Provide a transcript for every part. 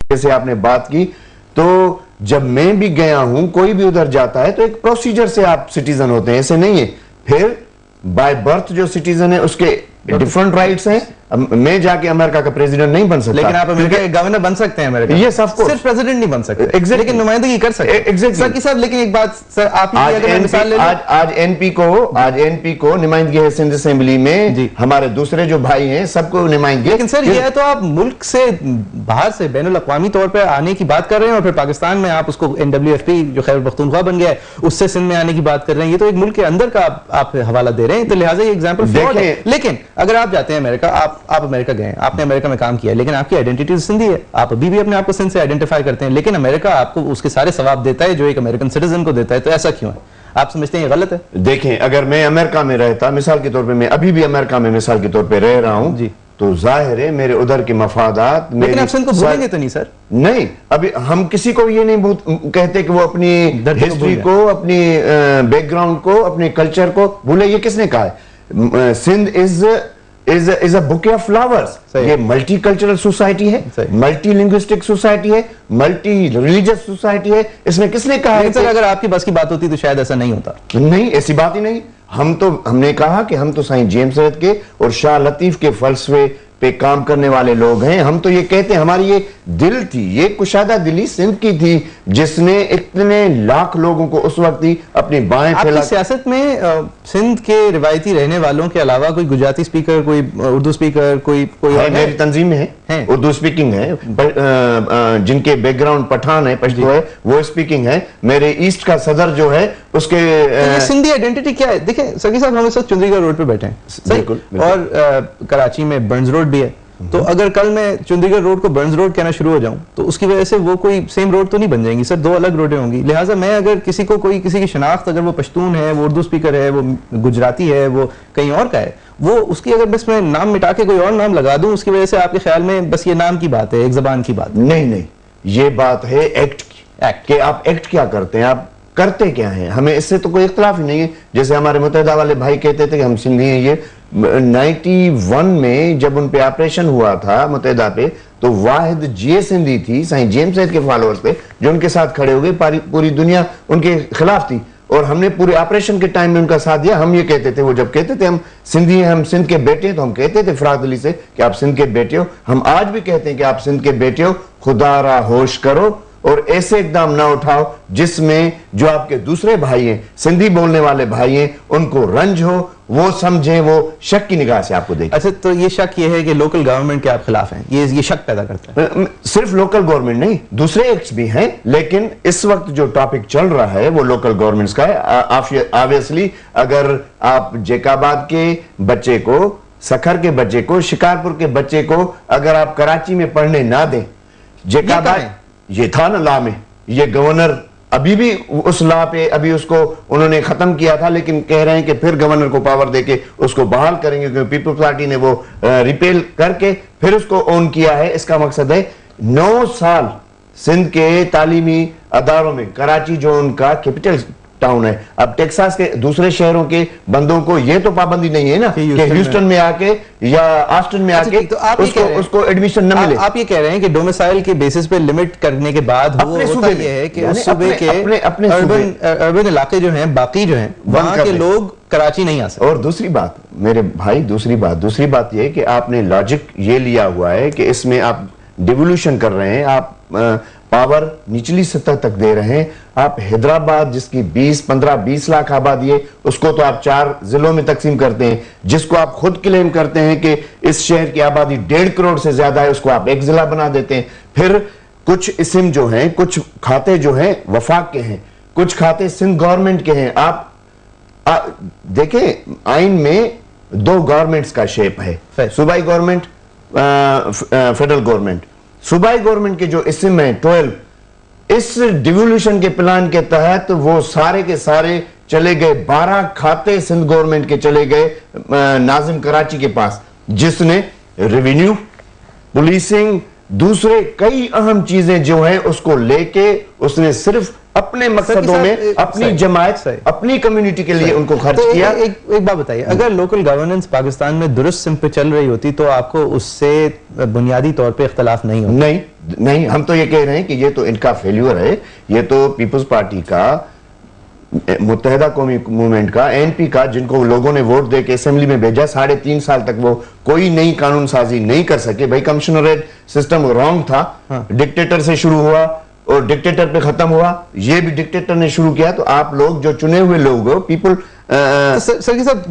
जैसे आपने बात की, तो जब मैं भी गया हूं, कोई भी उधर जाता है तो एक प्रोसीजर से आप सिटीजन होते हैं, ऐसे नहीं है। फिर बाय बर्थ जो सिटीजन है उसके डिफरेंट राइट्स हैं। मैं जाके अमेरिका का प्रेसिडेंट नहीं बन सकता, लेकिन आप अमेरिका के गवर्नर बन सकते हैं अमेरिका। ये सब सिर्फ प्रेसिडेंट नहीं बन सकते, exactly. लेकिन नुमाइंदगी कर सकते हैं। Exactly. सर की साहब, लेकिन एक बात सर, आप ही अगर मैं मिसाल ले लूं, आज एनपी को नुमाइंदगी है सिंध असेंबली में, हमारे दूसरे जो भाई हैं सबको नुमाइंदगी। लेकिन सर ये है तो आप मुल्क से बाहर से बैनुल अक़वामी तौर पर आने की बात कर रहे हैं, और फिर पाकिस्तान में आप उसको NWFP जो खैबर पख्तूनख्वा बन गया है उससे सिंध में आने की बात कर रहे हैं। ये तो एक मुल्क के अंदर का आप हवाला दे रहे हैं, तो लिहाजा ये एग्जाम्पल फ्रॉड है। लेकिन अगर आप जाते हैं अमेरिका, आप अमेरिका गए, आपने अमेरिका में काम किया, लेकिन आपकी आइडेंटिटी सिंधी है, आप अभी भी अपने आप को सिंध से आइडेंटिफाई करते हैं, लेकिन अमेरिका आपको उसके सारे सवाब देता है जो एक अमेरिकन सिटीजन को देता है, तो ऐसा क्यों है? आप समझते हैं ये गलत है? देखें, अगर मैं अमेरिका में रहता, मिसाल के तौर पे मैं अभी भी अमेरिका में मिसाल के तौर पे रह रहा हूं जी, तो जाहिर है मेरे उधर के मफादात, लेकिन आप सिंध को भूलेंगे तो नहीं सर? नहीं, अभी हम किसी को ये नहीं कहते कि वो अपनी हिस्ट्री को, अपनी बैकग्राउंड को, अपने कल्चर को भूले। ये किसने कहा है? Sindh is a bouquet of flowers. ये मल्टी कल्चरल सोसाइटी है, मल्टी लिंग्विस्टिक सोसाइटी है, मल्टी रिलीजियस सोसाइटी है। इसमें किसने कहा है? सर अगर आपकी बस की बात होती तो शायद ऐसा नहीं होता। नहीं, ऐसी बात ही नहीं। हमने कहा कि हम तो साईं जेम्स रेद के और शाह लतीफ के फलसफे पे काम करने वाले लोग हैं। हम तो ये कहते हैं, हमारी ये दिल थी, ये कुशादा दिली सिंध की थी, जिसने इतने लाख लोगों को उस वक्त ही अपनी बाएं फैला। सियासत में सिंध के रिवायती रहने वालों के अलावा कोई गुजराती स्पीकर, कोई उर्दू स्पीकर, कोई मेरी तंजीम में है उर्दू स्पीकिंग है, जिनके बैकग्राउंड पठान है, पश्तो है, वो स्पीकिंग है। मेरे ईस्ट का सदर जो है उसके सिंधी आइडेंटिटी क्या है? देखिए सकी साहब, हम इस वक्त चुंडीगढ़ रोड पे बैठे हैं, बिल्कुल, और कराची में बर्न्स रोड भी है। तो अगर कल मैं चंडीगढ़ रोड को बर्न्स रोड कहना शुरू हो जाऊं तो उसकी वजह से वो कोई सेम रोड तो नहीं बन जाएंगी सर, दो अलग रोडें होंगी। लिहाजा मैं अगर किसी को कोई किसी की शनाख्त, अगर वो पश्तून है, वो उर्दू स्पीकर है, वो गुजराती है, वो कहीं और का है, वो उसकी अगर बस मैं नाम मिटा के कोई और नाम लगा दूं, उसकी वजह से आपके ख्याल में बस ये नाम की बात है, एक जबान की बात? नहीं, ये बात है एक्ट की। आप एक्ट क्या करते हैं, आप करते क्या हैं? हमें इससे तो कोई इख्तलाफ ही नहीं है। जैसे हमारे मुत्तहिदा वाले भाई कहते थे कि हम सिंधी हैं। ये 91 में जब उन पे ऑपरेशन हुआ था मुत्तहिदा पे, तो वाहिद जे सिंधी थी, साईं जेम्स रेद के फॉलोअर्स थे, जो उनके साथ खड़े हो गए। पूरी दुनिया उनके खिलाफ थी और हमने पूरे ऑपरेशन के टाइम में उनका साथ दिया। हम ये कहते थे, वो जब कहते थे हम सिंधी हैं, हम सिंध के बेटे हैं, तो हम कहते थे फराद अली से कि आप सिंध के बेटे हो। हम आज भी कहते हैं कि आप सिंध के बेटे हो, खुदारा होश करो और ऐसे इकदाम ना उठाओ जिसमें जो आपके दूसरे भाई हैं, सिंधी बोलने वाले भाई हैं, उनको रंज हो, वो समझें, वो शक की निगाह से आपको देखें। अच्छा, तो ये शक ये है कि लोकल गवर्नमेंट के आप खिलाफ हैं, ये शक पैदा करता है? सिर्फ लोकल गवर्नमेंट नहीं, दूसरे एक्ट्स भी हैं, लेकिन इस वक्त जो टॉपिक चल रहा है वो लोकल गवर्नमेंट्स का है। ऑब्वियसली अगर आप जेकाबाद के बच्चे को, सखर के बच्चे को, शिकारपुर के बच्चे को अगर आप कराची में पढ़ने ना दें, जेकाबाद ये था ना लॉ में, ये गवर्नर अभी भी उस लॉ पे अभी उसको उन्होंने खत्म किया था, लेकिन कह रहे हैं कि फिर गवर्नर को पावर देके उसको बहाल करेंगे, क्योंकि पीपल्स पार्टी ने वो रिपेल करके फिर उसको ओन किया है। इसका मकसद है 9 साल सिंध के तालीमी अदारों में, कराची जो उनका कैपिटल टाउन है, अब टेक्सास के दूसरे शहरों के बंदों को ये तो पाबंदी नहीं है ना कि ह्यूस्टन में आके या ऑस्टिन में आके तो उसको एडमिशन न मिले। आप ये कह रहे हैं कि डोमिसाइल के बेसिस पे लिमिट करने के बाद वो होता ये है कि उस सूबे के अर्बन इलाके जो हैं, बाकी जो हैं, वहां के लोग कराची नहीं आ सकते। और दूसरी बात मेरे भाई, दूसरी बात ये है कि आपने लॉजिक ये लिया हुआ है कि इसमें आप डिवोल्यूशन कर रहे हैं, आप पावर निचली सतह तक दे रहे हैं। आप हैदराबाद जिसकी 20 लाख आबादी है, उसको तो आप 4 जिलों में तकसीम करते हैं। जिसको आप खुद क्लेम करते हैं कि इस शहर की आबादी 1.5 करोड़ से ज्यादा है, उसको आप एक जिला बना देते हैं। फिर कुछ इस्म जो हैं, कुछ खाते जो हैं वफाक के हैं, कुछ खाते सिंध गवर्नमेंट के हैं। आप देखें, आइन में 2 गवर्नमेंट्स का शेप है, सूबाई गवर्नमेंट, फेडरल गवर्नमेंट। सूबाई गवर्नमेंट के जो इस्म है 12, इस डिवोल्यूशन के प्लान के तहत वो सारे के सारे चले गए, 12 खाते सिंध गवर्नमेंट के चले गए नाजिम कराची के पास, जिसने रेवेन्यू, पुलिसिंग, दूसरे कई अहम चीजें जो हैं उसको लेके उसने सिर्फ अपने मकसदों में, अपनी जमात, अपनी कम्युनिटी के लिए उनको खर्च किया। एक बात बताइए, अगर लोकल गवर्नेंस पाकिस्तान में दुरुस्त सिम पे चल रही होती तो आपको उससे बुनियादी तौर पे इख्तलाफ नहीं होता? नहीं, हम तो ये कह रहे हैं कि ये तो इनका फेल्यूर है, ये तो पीपल्स पार्टी का, मुत्तहिदा कौमी मूवमेंट का, एनपी का, जिनको लोगों ने वोट दे के असेंबली में भेजा, 3.5 साल तक वो कोई नई कानून साजी नहीं कर सके। भाई कमिश्नरेट सिस्टम रॉन्ग था। डिक्टेटर से शुरू हुआ और डिक्टेटर पे खत्म हुआ, ये भी डिक्टेटर ने शुरू किया। तो आप लोग जो चुने हुए लोग हो, पीपल, सर साहब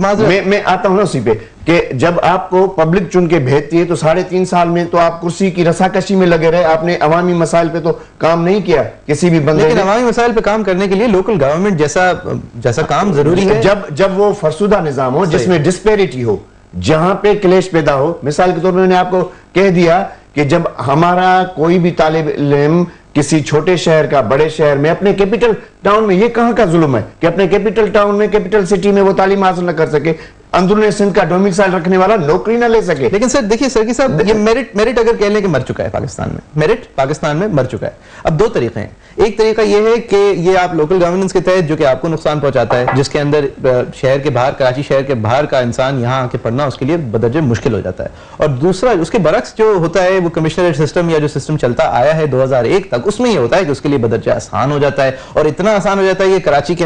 मैं आता हूं ना उसी पे कि जब आपको पब्लिक चुन के भेजती है तो 3.5 साल में तो आप कुर्सी की रसाकशी में लगे रहे, आपने अवामी मसाइल पे तो काम नहीं किया किसी भी बंदे। लेकिन अवामी मसाइल पे काम करने के लिए लोकल गवर्नमेंट जैसा काम जरूरी है। जब वो फरसुदा निजाम हो, जिसमें डिस्पेरिटी हो, जहां पे क्लेश पैदा हो। मिसाल के तौर पर मैंने आपको कह दिया कि जब हमारा कोई भी तालिब इल्म किसी छोटे शहर का बड़े शहर में, अपने कैपिटल टाउन में, ये कहां का जुल्म है कि अपने कैपिटल टाउन में, कैपिटल सिटी में वो तालीम हासिल न कर सके, अंदरूनी सिंध का डोमिसाइल रखने वाला नौकरी ना ले सके। लेकिन सर देखिए सर साहब, ये मेरिट अगर कह लें कि मर चुका है पाकिस्तान में, मेरिट पाकिस्तान में मर चुका है। अब दो तरीके हैं। एक तरीका ये है कि ये आप लोकल गवर्नेंस के तहत, जो कि आपको नुकसान पहुंचाता है, जिसके अंदर शहर के बाहर, कराची शहर के बाहर का इंसान यहाँ आके पढ़ना उसके लिए बदर्जे मुश्किल हो जाता है। और दूसरा उसके बरक्स जो होता है, वो कमिश्नरेट सिस्टम या जो सिस्टम चलता आया है 2001 तक, उसमें ये होता है कि उसके लिए बदर्जे आसान हो जाता है। और इतना आसान हो जाता है कि कराची के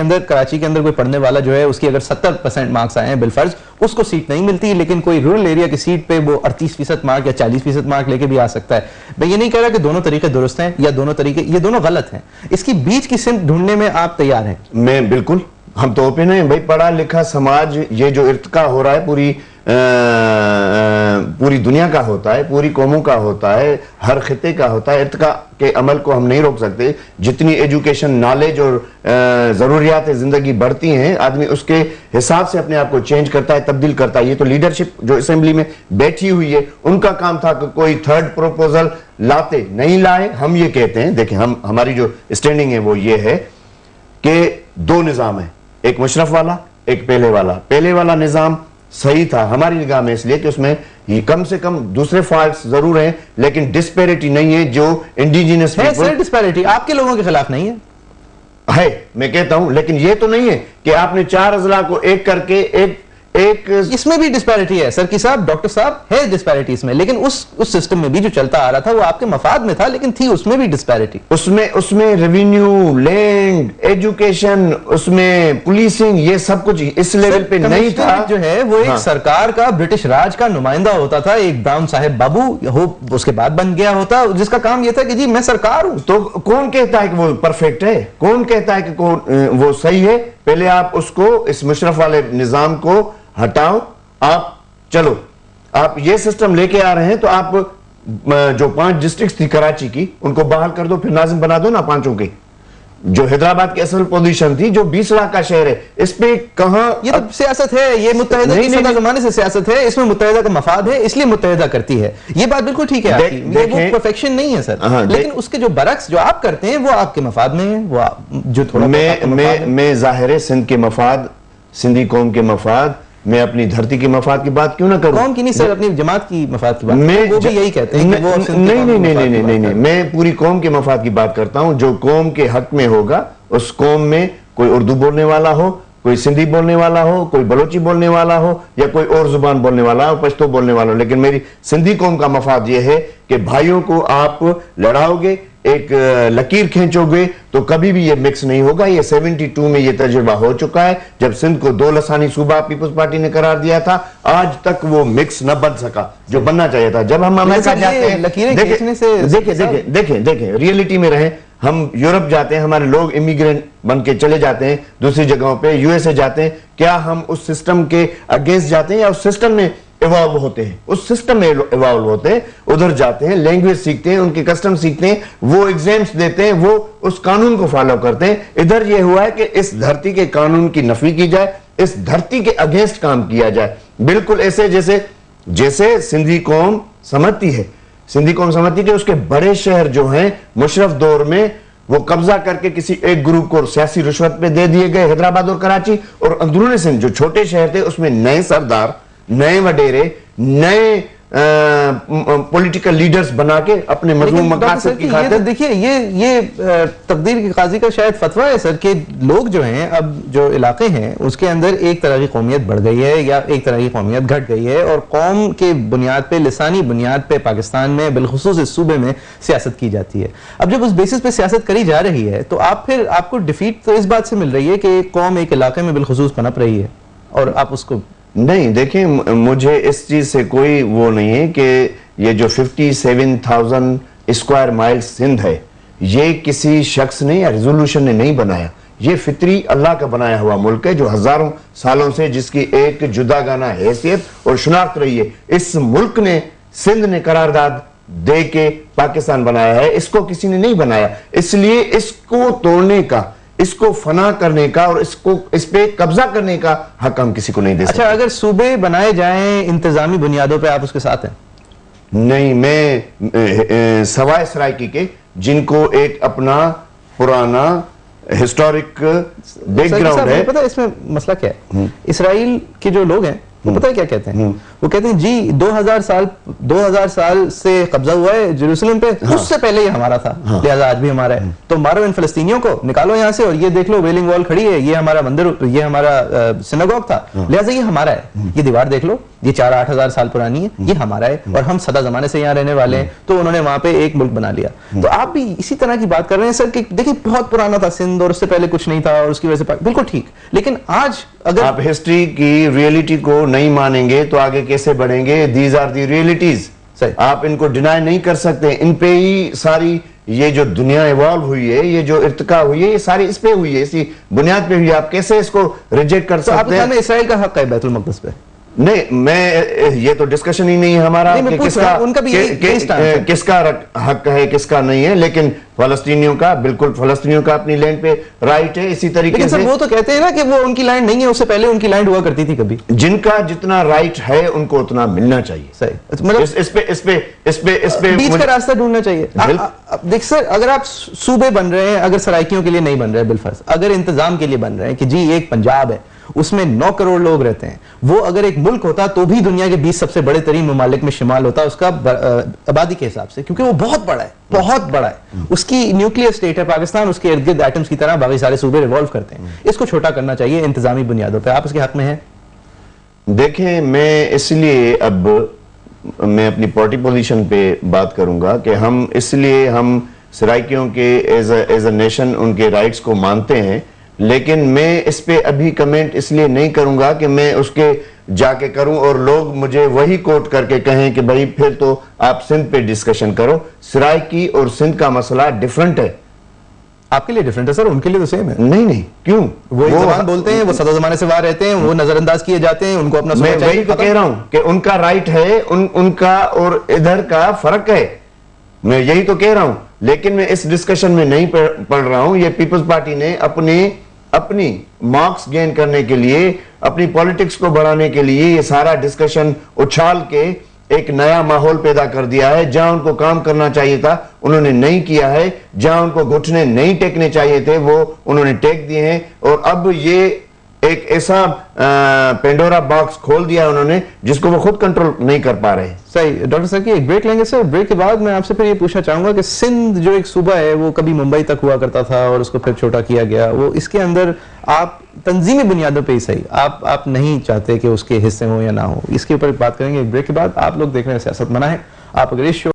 अंदर कोई पढ़ने वाला जो है, उसकी अगर 70% मार्क्स आए हैं बिलफर्ज, उसको सीट नहीं मिलती। लेकिन कोई रूरल एरिया की सीट पे वो 38% मार्क या 40% मार्क लेके भी आ सकता है। मैं ये नहीं कह रहा कि दोनों तरीके दुरुस्त हैं या ये दोनों गलत हैं। इसकी बीच की सिमत ढूंढने में आप तैयार हैं? मैं बिल्कुल, हम तो ओपन हैं भाई। पढ़ा लिखा समाज, ये जो इर्तिका हो रहा है पूरी दुनिया का होता है, पूरी कौमों का होता है, हर खिते का होता है। इर्तिका के अमल को हम नहीं रोक सकते। जितनी एजुकेशन, नॉलेज और ज़रूरियात ज़िंदगी बढ़ती हैं, आदमी उसके हिसाब से अपने आप को चेंज करता है, तब्दील करता है। ये तो लीडरशिप जो असेंबली में बैठी हुई है, उनका काम था कि कोई थर्ड प्रोपोजल लाते, नहीं लाए। हम ये कहते हैं, देखें, हमारी जो स्टैंडिंग है वो ये है कि 2 निज़ाम है, एक मुशर्रफ वाला, एक पहले वाला। पहले वाला निज़ाम सही था हमारी निगाह में, इसलिए कि उसमें कम से कम दूसरे फॉल्ट्स जरूर हैं, लेकिन डिस्पैरिटी नहीं है जो इंडिजिनस है। सर डिस्पैरिटी आपके लोगों के खिलाफ नहीं है, मैं कहता हूं। लेकिन ये तो नहीं है कि आपने 4 अजला को एक करके एक इसमें भी डिस्पैरिटी है सर साहब, डॉक्टर साहब, है डिस्पैरिटी इसमें। लेकिन उस सिस्टम में भी जो चलता आ रहा था वो आपके मफाद में था, लेकिन थी उसमें भी डिस्पैरिटी। उसमें रेवेन्यू, लैंड, एजुकेशन, उसमें पुलिसिंग, ये सब कुछ इस लेवल पे नहीं था। जो है वो एक सरकार का, ब्रिटिश राज का नुमाइंदा होता था, एक ब्राउन साहेब बाबू हो, उसके बाद बन गया होता, जिसका काम यह था कि जी मैं सरकार हूं। तो कौन कहता है कि वो परफेक्ट है? कौन कहता है कि वो सही है? पहले आप उसको, इस मुशर्रफ वाले निजाम को हटाओ। आप चलो, आप ये सिस्टम लेके आ रहे हैं तो आप जो 5 डिस्ट्रिक्ट थी कराची की, उनको बहाल कर दो, फिर नाजिम बना दो ना 5 की। जो हैदराबाद की असल पोजीशन थी, जो 20 लाख का शहर है, इस पे कहां? ये तो सियासत है, ये मुत्तहिदा की सदा जमाने से सियासत है, इसमें मुत्तहिदा का मफाद है, इसलिए मुत्तहिदा करती है। ये बात बिल्कुल ठीक है आपकी, वो परफेक्शन नहीं है सर। लेकिन उसके जो बरक्स जो आप करते हैं वो आपके मफाद में है, वो जो थोड़ा मैं जाहिर है सिंध के मफाद, सिंधी कौम के मफाद, मैं अपनी धरती के मफाद की बात क्यों ना करूं? कौम की नहीं सर, अपनी जमात की मफाद की बात। वो भी यही कहते हैं कि वो नहीं, मैं पूरी कौम के मफाद की बात करता हूं। जो कौम के हक में होगा, उस कौम में कोई उर्दू बोलने वाला हो, कोई सिंधी बोलने वाला हो, कोई बलोची बोलने वाला हो, या कोई और जुबान बोलने वाला हो, पश्तो बोलने वाला हो। लेकिन मेरी सिंधी कौम का मफाद यह है कि भाइयों को आप लड़ाओगे, एक लकीर खींचोगे, तो कभी भी ये मिक्स नहीं होगा। ये 72 में ये तजुर्बा हो चुका है, जब सिंध को 2 लसानी सूबा पीपल्स पार्टी ने करार दिया था। आज तक वो मिक्स न बन सका जो बनना चाहिए था। जब हम अमेरिका जाते हैं, देखें रियलिटी में रहें, हम यूरोप जाते हैं, हमारे लोग इमिग्रेंट बन के चले जाते हैं दूसरी जगहों पे, यूएसए जाते हैं, क्या हम उस सिस्टम के अगेंस्ट जाते हैं या उस सिस्टम में इवॉल्व होते हैं? उस सिस्टम में इवॉल्व होते हैं, उधर जाते हैं, लैंग्वेज सीखते हैं, उनके कस्टम सीखते हैं, वो एग्जाम्स देते हैं, वो उस कानून को फॉलो करते हैं। इधर ये हुआ है कि इस धरती के कानून की नफी की जाए, इस धरती के अगेंस्ट काम किया जाए। बिल्कुल ऐसे जैसे सिंधी कौम समझती है, सिंधी कौम समझती है कि उसके बड़े शहर जो हैं मुशर्रफ दौर में वो कब्जा करके किसी एक ग्रुप को सियासी रिश्वत पे दे दिए गए, हैदराबाद और कराची। और अंदरूनी सिंध जो छोटे शहर थे, उसमें नए सरदार, नए वडेरे, नए पॉलिटिकल लीडर्स बना के अपने मजमून मकासद की खातिर। देखिए ये तकदीर की काजी का शायद फतवा है सर कि लोग जो हैं, अब जो इलाके हैं उसके अंदर एक तरह की कौमियत बढ़ गई है या एक तरह की कौमियत घट गई है, और कौम के बुनियाद पे, लिसानी बुनियाद पे पाकिस्तान में बिलखुसूस इस सूबे में सियासत की जाती है। अब जब उस बेसिस पे सियासत करी जा रही है तो आपको डिफीट तो इस बात से मिल रही है कि कौम एक इलाके में बिलखुसूस पनप रही है और आप उसको नहीं देखें। मुझे इस चीज से कोई वो नहीं है कि ये जो 57,000 स्क्वायर माइल सिंध है ये किसी शख्स ने या रेजोल्यूशन ने नहीं बनाया। ये फितरी अल्लाह का बनाया हुआ मुल्क है जो हजारों सालों से जिसकी एक जुदागाना हैसियत और शनाख्त रही है। इस मुल्क ने, सिंध ने करारदाद दे के पाकिस्तान बनाया है, इसको किसी ने नहीं बनाया। इसलिए इसको तोड़ने का, इसको फना करने का और इस पे कब्जा करने का हक हम किसी को नहीं दे सकते। अच्छा, अगर सूबे बनाए जाएं इंतजामी बुनियादों पे, आप उसके साथ हैं? नहीं, मैं सवाए सराइकी के जिनको एक अपना पुराना हिस्टोरिक बैकग्राउंड है। पता है इसमें मसला क्या है? इसराइल के जो लोग हैं वो पता है क्या कहते हैं? वो कहते हैं जी 2000 साल से कब्जा हुआ है जेरूसलम पे, उससे पहले ही हमारा था, लिहाजा आज भी हमारा है। तो मारो इन फिलिस्तीनियों को, निकालो यहाँ से, और ये देख लो वेलिंग वॉल खड़ी है, ये हमारा मंदिर, ये हमारा सिनागोग था, लिहाजा ये हमारा है। ये दीवार देख लो, ये 4-8 हजार साल पुरानी है, ये हमारा है और हम सदा जमाने से यहाँ रहने वाले हैं। तो उन्होंने वहां पे एक मुल्क बना लिया। तो आप भी इसी तरह की बात कर रहे हैं सर कि देखिए बहुत पुराना था सिंध और उससे पहले कुछ नहीं था और उसकी वजह से, बिल्कुल ठीक। लेकिन आज अगर आप हिस्ट्री की रियलिटी को नहीं मानेंगे तो आगे कैसे बढ़ेंगे? दीज आर दी रियलिटीज, आप इनको डिनाई नहीं कर सकते। इन पे ही सारी ये जो दुनिया इवॉल्व हुई है, ये जो इर्तिका हुई है, ये सारी इस पे हुई है, इसी बुनियाद पे हुई है। आप कैसे इसको रिजेक्ट कर सकते हैं? इसराइल का हक है बैतुल मक़दस पे? नहीं, मैं ये तो डिस्कशन ही नहीं है हमारा कि किसका हक है किसका नहीं है, लेकिन फलस्तीनियों का, बिल्कुल फलस्तीनियों का अपनी लैंड पे राइट है। इसी तरीके से वो तो कहते हैं ना कि वो उनकी लैंड नहीं है, उससे पहले उनकी लैंड हुआ करती थी कभी। जिनका जितना राइट है उनको उतना मिलना चाहिए। सही, मतलब इस पे बीच का रास्ता ढूंढना चाहिए। देख सर, अगर आप सूबे बन रहे हैं, अगर सराइकियों के लिए नहीं बन रहे बिलफर्ज, अगर इंतजाम के लिए बन रहे हैं कि जी एक पंजाब है उसमें 9 करोड़ लोग रहते हैं, वो अगर एक मुल्क होता तो भी दुनिया के 20 सबसे बड़े तरीन ममालिक में शुमार होता उसका आबादी के हिसाब से, क्योंकि वो बहुत बड़ा है, बहुत बड़ा है। उसकी न्यूक्लियर स्टेट है पाकिस्तान, उसके इर्द गिर्द एटम्स की तरह बाकी सारे सूबे रिवॉल्व करते हैं। इसको छोटा करना चाहिए इंतजामी बुनियादों पर। आप इसके हक में हैं? देखें, मैं इसलिए अब मैं अपनी पार्टी पोजीशन पे बात करूंगा कि हम सराइकियों के एज अ नेशन उनके राइट्स को मानते हैं, लेकिन मैं इस पे अभी कमेंट इसलिए नहीं करूंगा कि मैं उसके जाके करूं और लोग मुझे वही कोट करके कहें कि भाई फिर तो आप सिंध पे डिस्कशन करो। सराइकी और सिंध का मसला डिफरेंट है। आपके लिए डिफरेंट है सर, उनके लिए तो सेम है। नहीं, क्यों? वो जबान बोलते हैं, वो सदा जमाने से वहां रहते हैं, वो नजरअंदाज किए जाते हैं, उनको अपना मैं वही तो कह रहा हूं कि उनका राइट है, उनका और इधर का फर्क है। मैं यही तो कह रहा हूं, लेकिन मैं इस डिस्कशन में नहीं पढ़ रहा हूं। ये पीपल्स पार्टी ने अपनी मार्क्स गेन करने के लिए, अपनी पॉलिटिक्स को बढ़ाने के लिए ये सारा डिस्कशन उछाल के एक नया माहौल पैदा कर दिया है। जहां उनको काम करना चाहिए था उन्होंने नहीं किया है, जहां उनको घुटने नहीं टेकने चाहिए थे वो उन्होंने टेक दिए हैं। और अब ये एक ऐसा पेंडोरा बॉक्स खोल दिया उन्होंने जिसको वो खुद कंट्रोल नहीं कर पा रहे। सही। डॉक्टर सर की एक ब्रेक लेंगे सर, ब्रेक के बाद मैं आपसे फिर ये पूछना चाहूंगा कि सिंध जो एक सूबा है वो कभी मुंबई तक हुआ करता था और उसको फिर छोटा किया गया, वो इसके अंदर आप तंजीमी बुनियादों पे ही सही आप नहीं चाहते कि उसके हिस्से हो या ना हो, इसके ऊपर बात करेंगे एक ब्रेक के बाद। आप लोग देख रहे हैं सियासत मना है। आप अगर इस शो